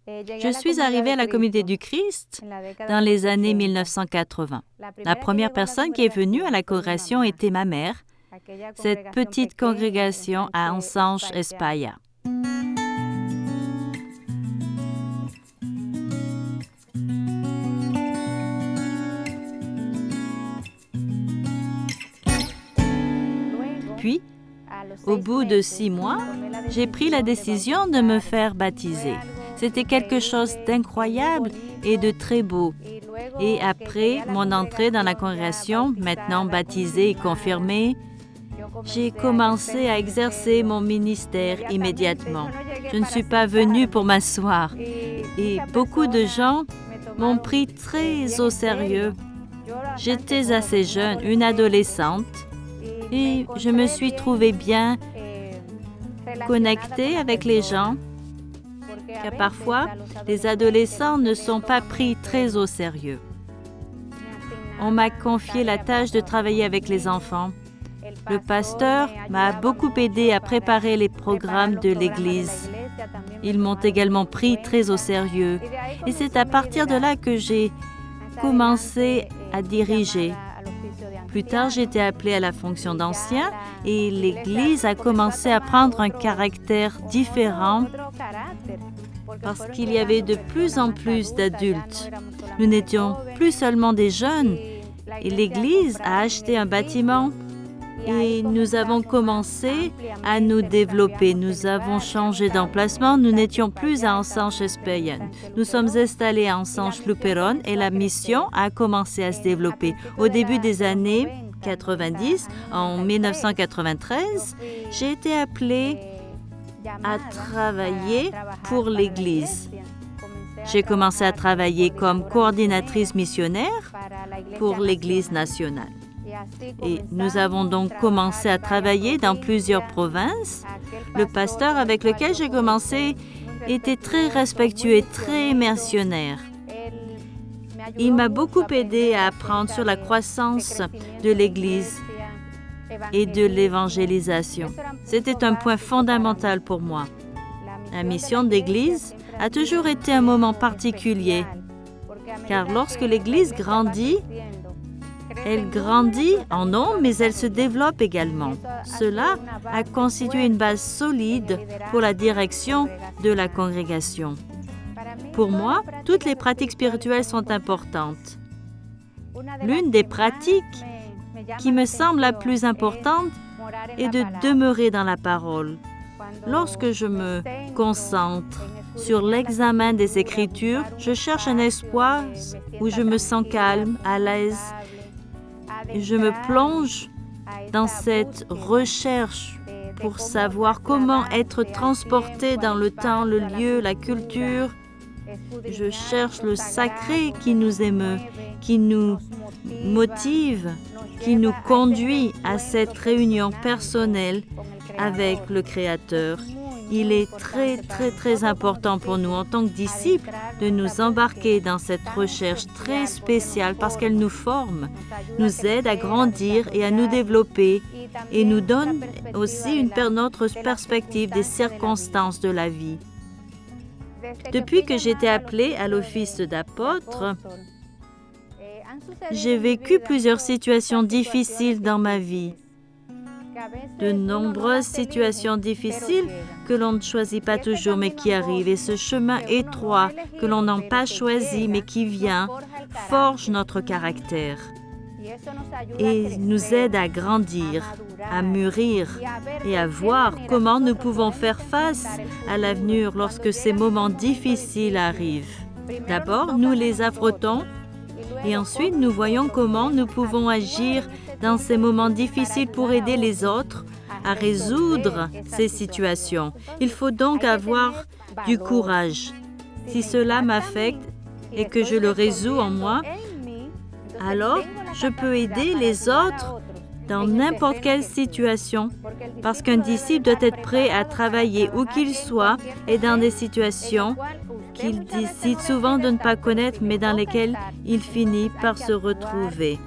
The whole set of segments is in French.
Je suis arrivée à la communauté du Christ dans les années 1980. La première personne qui est venue à la congrégation était ma mère, cette petite congrégation à Ansanche, España. Puis, au bout de 6 mois, j'ai pris la décision de me faire baptiser. C'était quelque chose d'incroyable et de très beau. Et après mon entrée dans la congrégation, maintenant baptisée et confirmée, j'ai commencé à exercer mon ministère immédiatement. Je ne suis pas venue pour m'asseoir. Et beaucoup de gens m'ont pris très au sérieux. J'étais assez jeune, une adolescente, et je me suis trouvée bien connectée avec les gens, car parfois, les adolescents ne sont pas pris très au sérieux. On m'a confié la tâche de travailler avec les enfants. Le pasteur m'a beaucoup aidé à préparer les programmes de l'Église. Ils m'ont également pris très au sérieux. Et c'est à partir de là que j'ai commencé à diriger. Plus tard, j'ai été appelée à la fonction d'ancien et l'Église a commencé à prendre un caractère différent parce qu'il y avait de plus en plus d'adultes. Nous n'étions plus seulement des jeunes et l'Église a acheté un bâtiment et nous avons commencé à nous développer. Nous avons changé d'emplacement. Nous n'étions plus à Ansanche, España. Nous sommes installés à Ansanche, Luperón et la mission a commencé à se développer. Au début des années 90, en 1993, j'ai été appelée à travailler pour l'Église. J'ai commencé à travailler comme coordinatrice missionnaire pour l'Église nationale. Et nous avons donc commencé à travailler dans plusieurs provinces. Le pasteur avec lequel j'ai commencé était très respectueux et très missionnaire. Il m'a beaucoup aidé à apprendre sur la croissance de l'Église et de l'évangélisation. C'était un point fondamental pour moi. La mission de l'Église a toujours été un moment particulier, car lorsque l'Église grandit, elle grandit en nombre, mais elle se développe également. Cela a constitué une base solide pour la direction de la congrégation. Pour moi, toutes les pratiques spirituelles sont importantes. L'une des pratiques qui me semble la plus importante est de demeurer dans la parole. Lorsque je me concentre sur l'examen des Écritures, je cherche un espace où je me sens calme, à l'aise. Et je me plonge dans cette recherche pour savoir comment être transporté dans le temps, le lieu, la culture. Je cherche le sacré qui nous émeut, qui nous motive, qui nous conduit à cette réunion personnelle avec le Créateur. Il est très, très, très important pour nous en tant que disciples de nous embarquer dans cette recherche très spéciale parce qu'elle nous forme, nous aide à grandir et à nous développer et nous donne aussi une autre perspective des circonstances de la vie. Depuis que j'ai été appelée à l'office d'apôtre, j'ai vécu plusieurs situations difficiles dans ma vie. De nombreuses situations difficiles que l'on ne choisit pas toujours, mais qui arrivent. Et ce chemin étroit que l'on n'a pas choisi, mais qui vient, forge notre caractère et nous aide à grandir, à mûrir et à voir comment nous pouvons faire face à l'avenir lorsque ces moments difficiles arrivent. D'abord, nous les affrontons et ensuite, nous voyons comment nous pouvons agir dans ces moments difficiles pour aider les autres à résoudre ces situations. Il faut donc avoir du courage. Si cela m'affecte et que je le résous en moi, alors je peux aider les autres dans n'importe quelle situation, parce qu'un disciple doit être prêt à travailler où qu'il soit et dans des situations qu'il décide souvent de ne pas connaître, mais dans lesquelles il finit par se retrouver.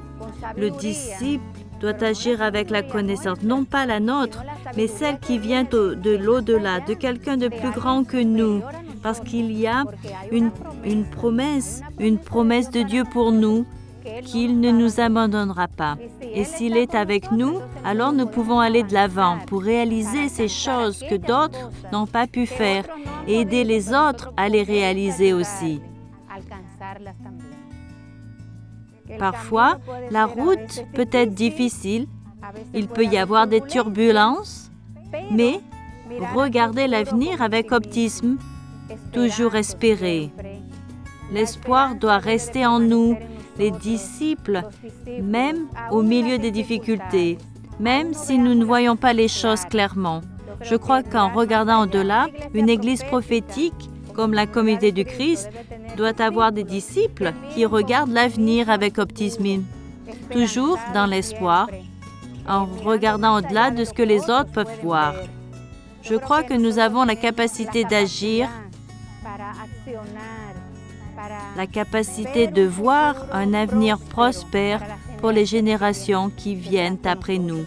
Le disciple doit agir avec la connaissance, non pas la nôtre, mais celle qui vient de l'au-delà, de quelqu'un de plus grand que nous, parce qu'il y a une promesse de Dieu pour nous, qu'il ne nous abandonnera pas. Et s'il est avec nous, alors nous pouvons aller de l'avant pour réaliser ces choses que d'autres n'ont pas pu faire et aider les autres à les réaliser aussi. Parfois, la route peut être difficile, il peut y avoir des turbulences, mais regardez l'avenir avec optimisme, toujours espérer. L'espoir doit rester en nous, les disciples, même au milieu des difficultés, même si nous ne voyons pas les choses clairement. Je crois qu'en regardant au-delà, une église prophétique, comme la communauté du Christ, doit avoir des disciples qui regardent l'avenir avec optimisme, toujours dans l'espoir, en regardant au-delà de ce que les autres peuvent voir. Je crois que nous avons la capacité d'agir, la capacité de voir un avenir prospère pour les générations qui viennent après nous.